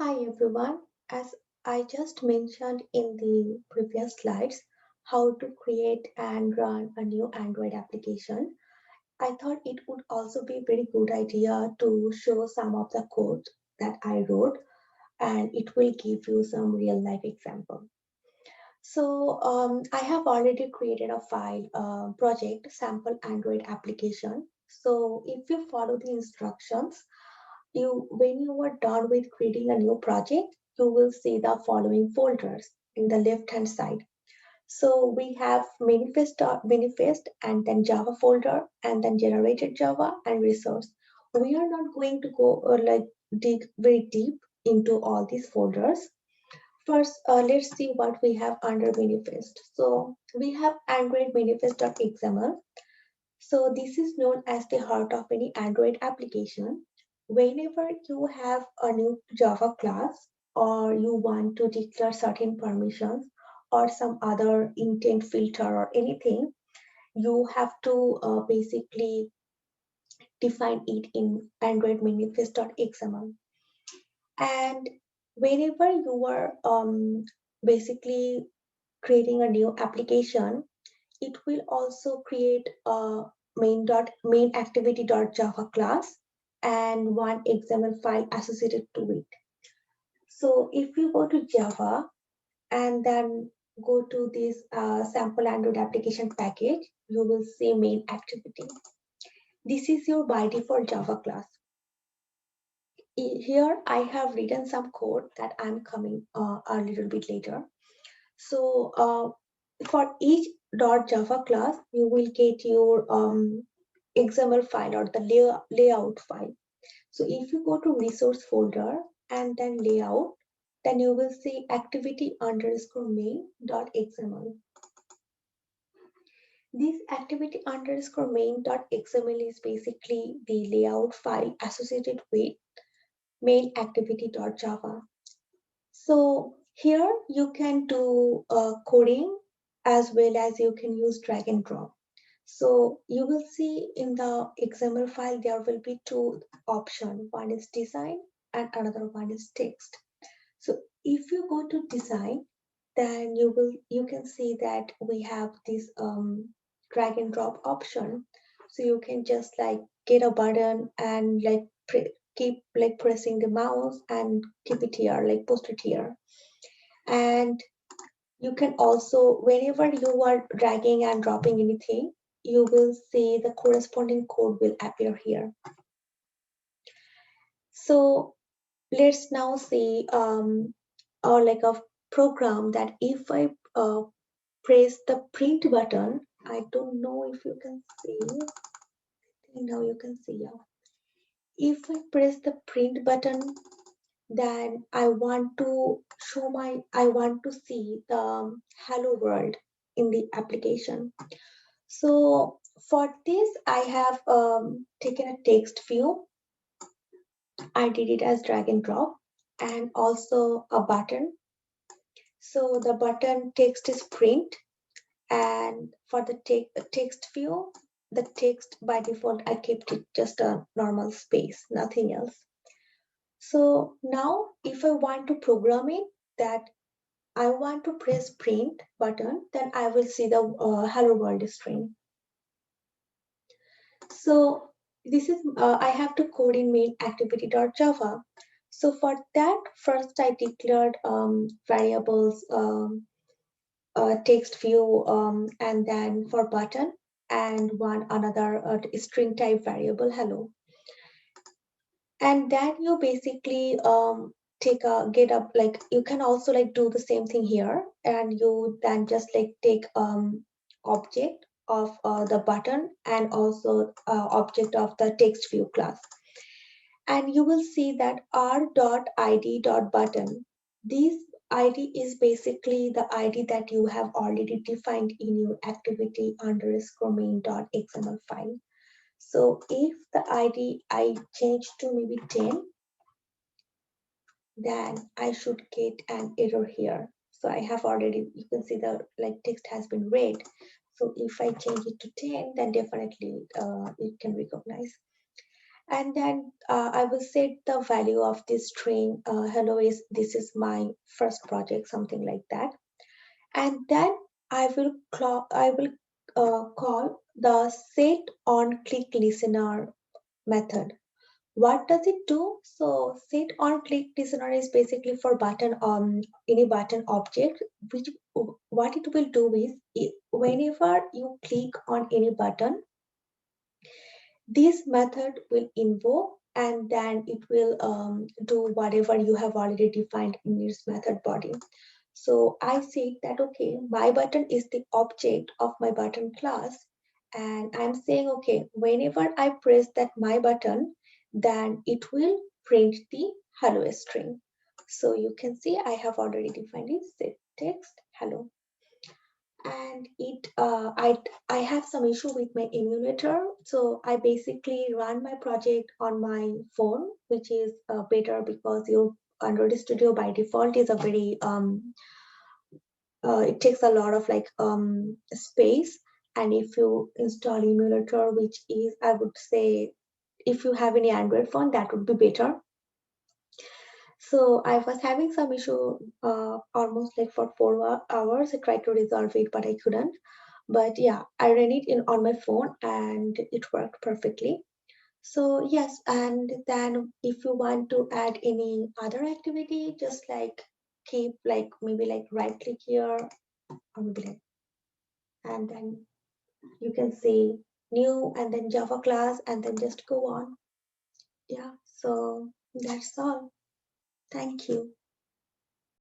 Hi everyone. As I just mentioned in the previous slides, how to create and run a new Android application, I thought it would also be a very good idea to show some of the code that I wrote, and it will give you some real life example. I have already created a file project sample Android application. So if you follow the instructions, when you are done with creating a new project, you will see the following folders in the left hand side. So we have manifest and then Java folder and then generated Java and resource. We are not going to go dig very deep into all these folders. First, let's see what we have under manifest. So we have Android manifest.xml. So this is known as the heart of any Android application. Whenever you have a new Java class or you want to declare certain permissions or some other intent filter or anything, you have to basically define it in Android manifest.xml. And whenever you are basically creating a new application, it will also create a main activity.java class and one XML file associated to it. So if you go to Java and then go to this sample Android application package, you will see main activity. This is your by default Java class. Here I have written some code that I'm coming a little bit later. So for each .java class, you will get your XML file or the layout file. So if you go to resource folder and then layout, then you will see activity underscore main.xml. This activity underscore main.xml is basically the layout file associated with main activity.java. So here you can do coding as well as you can use drag and drop. So you will see in the XML file there will be two options. One is design and another one is text. So if you go to design, then you can see that we have this drag and drop option. So you can just like get a button and like keep like pressing the mouse and keep it here, like post it here. And you can also, whenever you are dragging and dropping anything, you will see the corresponding code will appear here. So let's now see or like a program that if I press the print button, I don't know if you can see. Now you can see. Yeah. If I press the print button, then I want to I want to see the hello world in the application. So for this, I have taken a text view. I did it as drag and drop and also a button. So the button text is print, and for the text view, the text by default, I kept it just a normal space, nothing else. So now if I want to program it that I want to press print button, then I will see the hello world string. So this is, I have to code in main activity.java. So for that, first I declared variables, text view, and then for button and one another string type variable hello. And then you basically get up, like you can also like do the same thing here, and you then just like take object of the button and also object of the text view class, and you will see that r.id.button, this id is basically the id that you have already defined in your activity underscore main.xml file. So if the ID I change to maybe 10, then I should get an error here. So I have already, you can see the like text has been read. So if I change it to 10, then definitely it can recognize. And then I will set the value of this string. Hello is this is my first project, something like that. And then I will call the set on click listener method. What does it do? So set on click listener is basically for button any button object, which what it will do is whenever you click on any button, this method will invoke and then it will do whatever you have already defined in this method body. So I said that, okay, my button is the object of my button class. And I'm saying, okay, whenever I press that my button, then it will print the hello string. So you can see I have already defined it, set text hello. And I have some issue with my emulator, so I basically run my project on my phone, which is better because your Android Studio by default is a very it takes a lot of like space. And if you install emulator, which is, I would say, if you have any Android phone, that would be better. So I was having some issue almost like for 4 hours. I tried to resolve it, but I couldn't. But yeah, I ran it in on my phone and it worked perfectly. So yes, and then if you want to add any other activity, just like keep like maybe like right click here or maybe like, and then you can say new and then Java class and then just go on. Yeah, so that's all. Thank you.